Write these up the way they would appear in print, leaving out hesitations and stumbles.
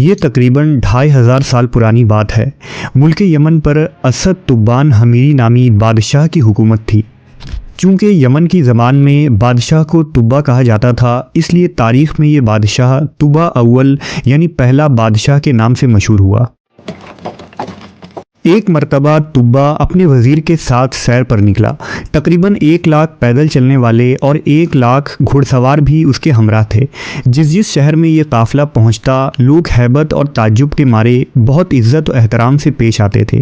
یہ تقریباً 2500 سال پرانی بات ہے۔ ملک یمن پر اسد تبان حمیری نامی بادشاہ کی حکومت تھی۔ چونکہ یمن کی زبان میں بادشاہ کو تبا کہا جاتا تھا، اس لیے تاریخ میں یہ بادشاہ تبا اول یعنی پہلا بادشاہ کے نام سے مشہور ہوا۔ ایک مرتبہ تبا اپنے وزیر کے ساتھ سیر پر نکلا۔ تقریباً 1 لاکھ پیدل چلنے والے اور 1 لاکھ گھڑ سوار بھی اس کے ہمراہ تھے۔ جس شہر میں یہ قافلہ پہنچتا، لوگ ہیبت اور تعجب کے مارے بہت عزت و احترام سے پیش آتے تھے۔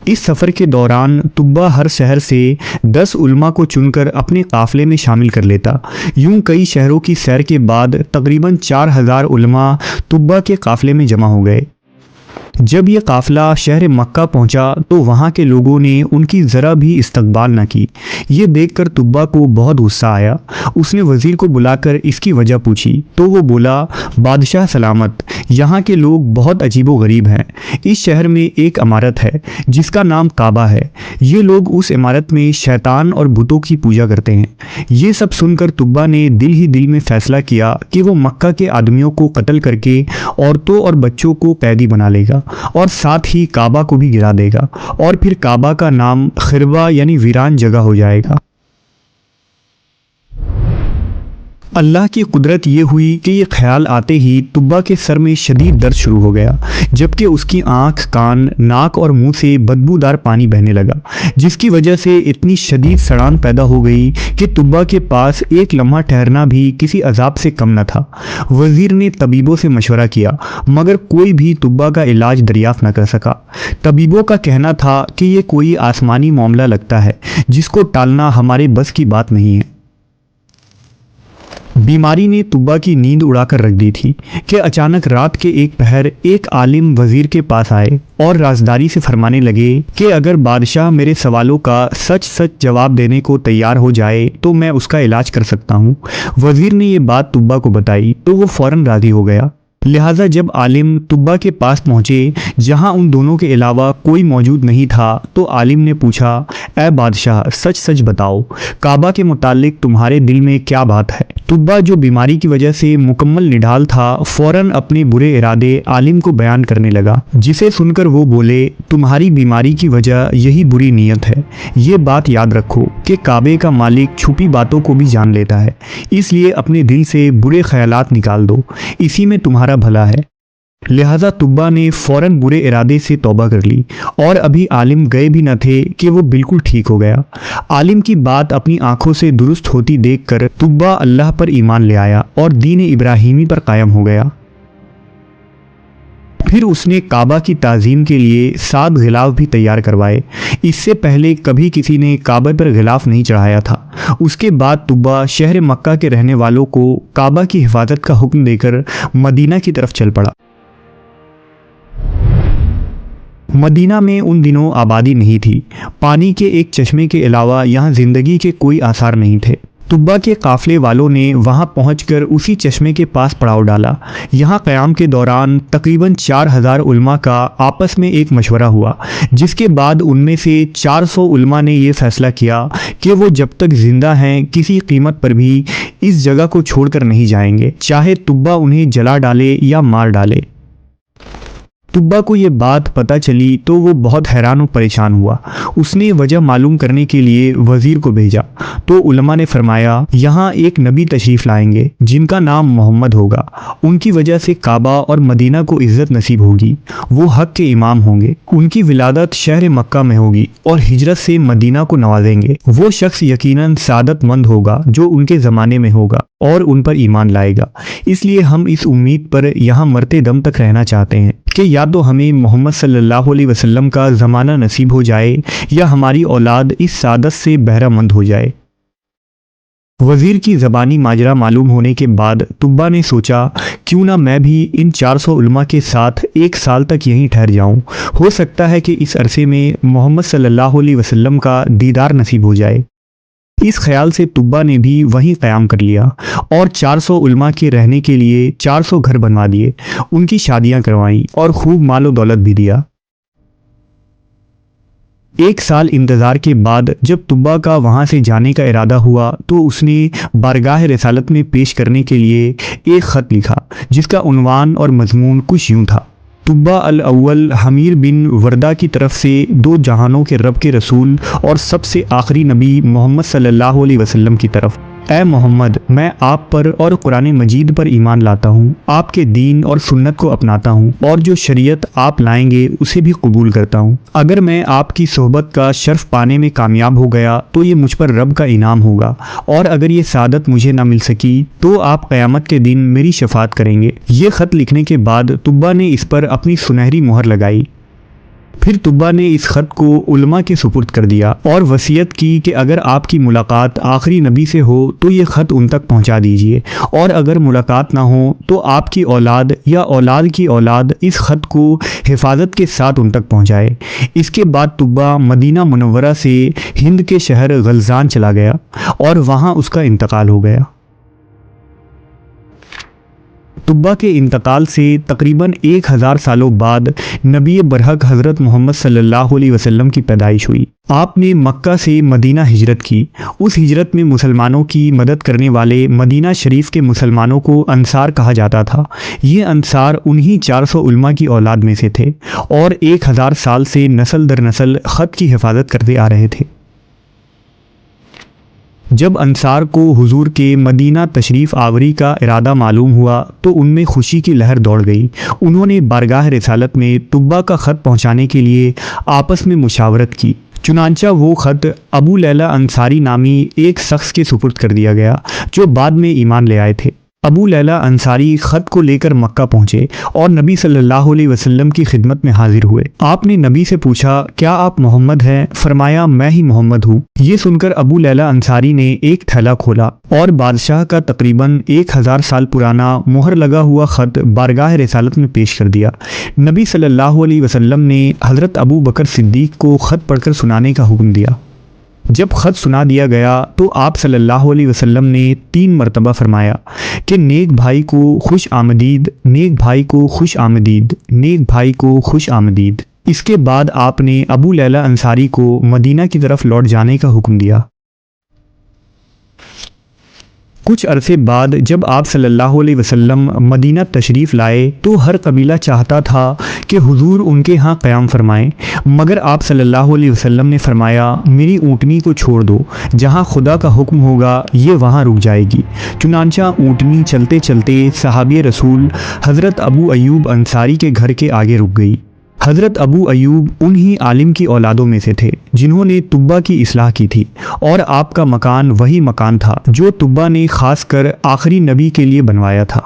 اس سفر کے دوران تبا ہر شہر سے 10 علماء کو چن کر اپنے قافلے میں شامل کر لیتا۔ یوں کئی شہروں کی سیر کے بعد تقریباً 4000 علماء تبا کے قافلے میں جمع ہو گئے۔ جب یہ قافلہ شہر مکہ پہنچا تو وہاں کے لوگوں نے ان کی ذرا بھی استقبال نہ کی۔ یہ دیکھ کر تبا کو بہت غصہ آیا۔ اس نے وزیر کو بلا کر اس کی وجہ پوچھی تو وہ بولا، بادشاہ سلامت، یہاں کے لوگ بہت عجیب و غریب ہیں۔ اس شہر میں ایک عمارت ہے جس کا نام کعبہ ہے۔ یہ لوگ اس عمارت میں شیطان اور بتوں کی پوجا کرتے ہیں۔ یہ سب سن کر تبا نے دل ہی دل میں فیصلہ کیا کہ وہ مکہ کے آدمیوں کو قتل کر کے عورتوں اور بچوں کو قیدی بنا لے گا اور ساتھ ہی کعبہ کو بھی گرا دے گا، اور پھر کعبہ کا نام خربہ یعنی ویران جگہ ہو جائے گا۔ اللہ کی قدرت یہ ہوئی کہ یہ خیال آتے ہی تبا کے سر میں شدید درد شروع ہو گیا، جبکہ اس کی آنکھ، کان، ناک اور منہ سے بدبودار پانی بہنے لگا، جس کی وجہ سے اتنی شدید سڑان پیدا ہو گئی کہ تبا کے پاس ایک لمحہ ٹھہرنا بھی کسی عذاب سے کم نہ تھا۔ وزیر نے طبیبوں سے مشورہ کیا، مگر کوئی بھی تبا کا علاج دریافت نہ کر سکا۔ طبیبوں کا کہنا تھا کہ یہ کوئی آسمانی معاملہ لگتا ہے جس کو ٹالنا ہمارے بس کی بات نہیں ہے۔ بیماری نے تبا کی نیند اڑا کر رکھ دی تھی کہ اچانک رات کے ایک پہر ایک عالم وزیر کے پاس آئے اور رازداری سے فرمانے لگے کہ اگر بادشاہ میرے سوالوں کا سچ جواب دینے کو تیار ہو جائے تو میں اس کا علاج کر سکتا ہوں۔ وزیر نے یہ بات تبا کو بتائی تو وہ فوراً راضی ہو گیا۔ لہٰذا جب عالم تبا کے پاس پہنچے جہاں ان دونوں کے علاوہ کوئی موجود نہیں تھا تو عالم نے پوچھا، اے بادشاہ، سچ بتاؤ، کعبہ کے متعلق تمہارے دل میں کیا بات ہے؟ تبا جو بیماری کی وجہ سے مکمل نڈھال تھا فوراً اپنے برے ارادے عالم کو بیان کرنے لگا، جسے سن کر وہ بولے، تمہاری بیماری کی وجہ یہی بری نیت ہے۔ یہ بات یاد رکھو کہ کعبے کا مالک چھپی باتوں کو بھی جان لیتا ہے، اس لیے اپنے دل سے برے خیالات نکال دو، اسی میں تمہارا بھلا ہے۔ لہٰذا تبا نے فوراً برے ارادے سے توبہ کر لی، اور ابھی عالم گئے بھی نہ تھے کہ وہ بالکل ٹھیک ہو گیا۔ عالم کی بات اپنی آنکھوں سے درست ہوتی دیکھ کر تبا اللہ پر ایمان لے آیا اور دین ابراہیمی پر قائم ہو گیا۔ پھر اس نے کعبہ کی تعظیم کے لیے 7 غلاف بھی تیار کروائے۔ اس سے پہلے کبھی کسی نے کعبہ پر غلاف نہیں چڑھایا تھا۔ اس کے بعد تبا شہر مکہ کے رہنے والوں کو کعبہ کی حفاظت کا حکم دے کر مدینہ کی طرف چل پڑا۔ مدینہ میں ان دنوں آبادی نہیں تھی۔ پانی کے ایک چشمے کے علاوہ یہاں زندگی کے کوئی آثار نہیں تھے۔ تبا کے قافلے والوں نے وہاں پہنچ کر اسی چشمے کے پاس پڑاؤ ڈالا۔ یہاں قیام کے دوران تقریباً 4000 علماء کا آپس میں ایک مشورہ ہوا، جس کے بعد ان میں سے 400 علماء نے یہ فیصلہ کیا کہ وہ جب تک زندہ ہیں کسی قیمت پر بھی اس جگہ کو چھوڑ کر نہیں جائیں گے، چاہے تبا انہیں جلا ڈالے یا مار ڈالے۔ تبا کو یہ بات پتہ چلی تو وہ بہت حیران و پریشان ہوا۔ اس نے وجہ معلوم کرنے کے لیے وزیر کو بھیجا تو علماء نے فرمایا، یہاں ایک نبی تشریف لائیں گے جن کا نام محمد ہوگا، ان کی وجہ سے کعبہ اور مدینہ کو عزت نصیب ہوگی، وہ حق کے امام ہوں گے، ان کی ولادت شہر مکہ میں ہوگی اور ہجرت سے مدینہ کو نوازیں گے۔ وہ شخص یقیناً سعادت مند ہوگا جو ان کے زمانے میں ہوگا اور ان پر ایمان لائے گا، اس لیے ہم اس امید پر یہاں مرتے دم تک رہنا چاہتے ہیں کہ یا تو ہمیں محمد صلی اللہ علیہ وسلم کا زمانہ نصیب ہو جائے یا ہماری اولاد اس سعادت سے بہرہ مند ہو جائے۔ وزیر کی زبانی ماجرا معلوم ہونے کے بعد تبا نے سوچا، کیوں نہ میں بھی ان 400 علماء کے ساتھ 1 سال تک یہیں ٹھہر جاؤں، ہو سکتا ہے کہ اس عرصے میں محمد صلی اللہ علیہ وسلم کا دیدار نصیب ہو جائے۔ اس خیال سے تبا نے بھی وہیں قیام کر لیا اور 400 علماء کے رہنے کے لیے 400 گھر بنوا دیے، ان کی شادیاں کروائیں اور خوب مال و دولت بھی دیا۔ 1 سال انتظار کے بعد جب طبا کا وہاں سے جانے کا ارادہ ہوا تو اس نے بارگاہ رسالت میں پیش کرنے کے لیے ایک خط لکھا جس کا عنوان اور مضمون کچھ یوں تھا: طبا الاول حمیر بن وردہ کی طرف سے 2 جہانوں کے رب کے رسول اور سب سے آخری نبی محمد صلی اللہ علیہ وسلم کی طرف. اے محمد، میں آپ پر اور قرآن مجید پر ایمان لاتا ہوں، آپ کے دین اور سنت کو اپناتا ہوں اور جو شریعت آپ لائیں گے اسے بھی قبول کرتا ہوں. اگر میں آپ کی صحبت کا شرف پانے میں کامیاب ہو گیا تو یہ مجھ پر رب کا انعام ہوگا، اور اگر یہ سعادت مجھے نہ مل سکی تو آپ قیامت کے دن میری شفاعت کریں گے. یہ خط لکھنے کے بعد طبا نے اس پر اپنی سنہری مہر لگائی. پھر طبا نے اس خط کو علماء کے سپرد کر دیا اور وصیت کی کہ اگر آپ کی ملاقات آخری نبی سے ہو تو یہ خط ان تک پہنچا دیجیے، اور اگر ملاقات نہ ہو تو آپ کی اولاد یا اولاد کی اولاد اس خط کو حفاظت کے ساتھ ان تک پہنچائے. اس کے بعد طبا مدینہ منورہ سے ہند کے شہر غلزان چلا گیا اور وہاں اس کا انتقال ہو گیا. طبا کے انتقال سے تقریباً 1000 سالوں بعد نبی برحق حضرت محمد صلی اللہ علیہ وسلم کی پیدائش ہوئی. آپ نے مکہ سے مدینہ ہجرت کی. اس ہجرت میں مسلمانوں کی مدد کرنے والے مدینہ شریف کے مسلمانوں کو انصار کہا جاتا تھا. یہ انصار انہی 400 علماء کی اولاد میں سے تھے اور 1000 سال سے نسل در نسل خط کی حفاظت کرتے آ رہے تھے. جب انصار کو حضور کے مدینہ تشریف آوری کا ارادہ معلوم ہوا تو ان میں خوشی کی لہر دوڑ گئی. انہوں نے بارگاہ رسالت میں طبا کا خط پہنچانے کے لیے آپس میں مشاورت کی. چنانچہ وہ خط ابو لیلہ انصاری نامی ایک شخص کے سپرد کر دیا گیا جو بعد میں ایمان لے آئے تھے. ابو لیلہ انصاری خط کو لے کر مکہ پہنچے اور نبی صلی اللہ علیہ وسلم کی خدمت میں حاضر ہوئے. آپ نے نبی سے پوچھا، کیا آپ محمد ہیں؟ فرمایا، میں ہی محمد ہوں. یہ سن کر ابو لیلہ انصاری نے ایک تھیلا کھولا اور بادشاہ کا تقریباً 1000 سال پرانا مہر لگا ہوا خط بارگاہ رسالت میں پیش کر دیا. نبی صلی اللہ علیہ وسلم نے حضرت ابو بکر صدیق کو خط پڑھ کر سنانے کا حکم دیا. جب خط سنا دیا گیا تو آپ صلی اللہ علیہ وسلم نے 3 مرتبہ فرمایا کہ نیک بھائی کو خوش آمدید، نیک بھائی کو خوش آمدید، نیک بھائی کو خوش آمدید. اس کے بعد آپ نے ابو لیلہ انصاری کو مدینہ کی طرف لوٹ جانے کا حکم دیا. کچھ عرصے بعد جب آپ صلی اللہ علیہ وسلم مدینہ تشریف لائے تو ہر قبیلہ چاہتا تھا کہ حضور ان کے ہاں قیام فرمائیں، مگر آپ صلی اللہ علیہ وسلم نے فرمایا، میری اونٹنی کو چھوڑ دو، جہاں خدا کا حکم ہوگا یہ وہاں رک جائے گی. چنانچہ اونٹنی چلتے چلتے صحابی رسول حضرت ابو ایوب انصاری کے گھر کے آگے رک گئی. حضرت ابو ایوب انہی عالم کی اولادوں میں سے تھے جنہوں نے طبا کی اصلاح کی تھی، اور آپ کا مکان وہی مکان تھا جو طبا نے خاص کر آخری نبی کے لیے بنوایا تھا.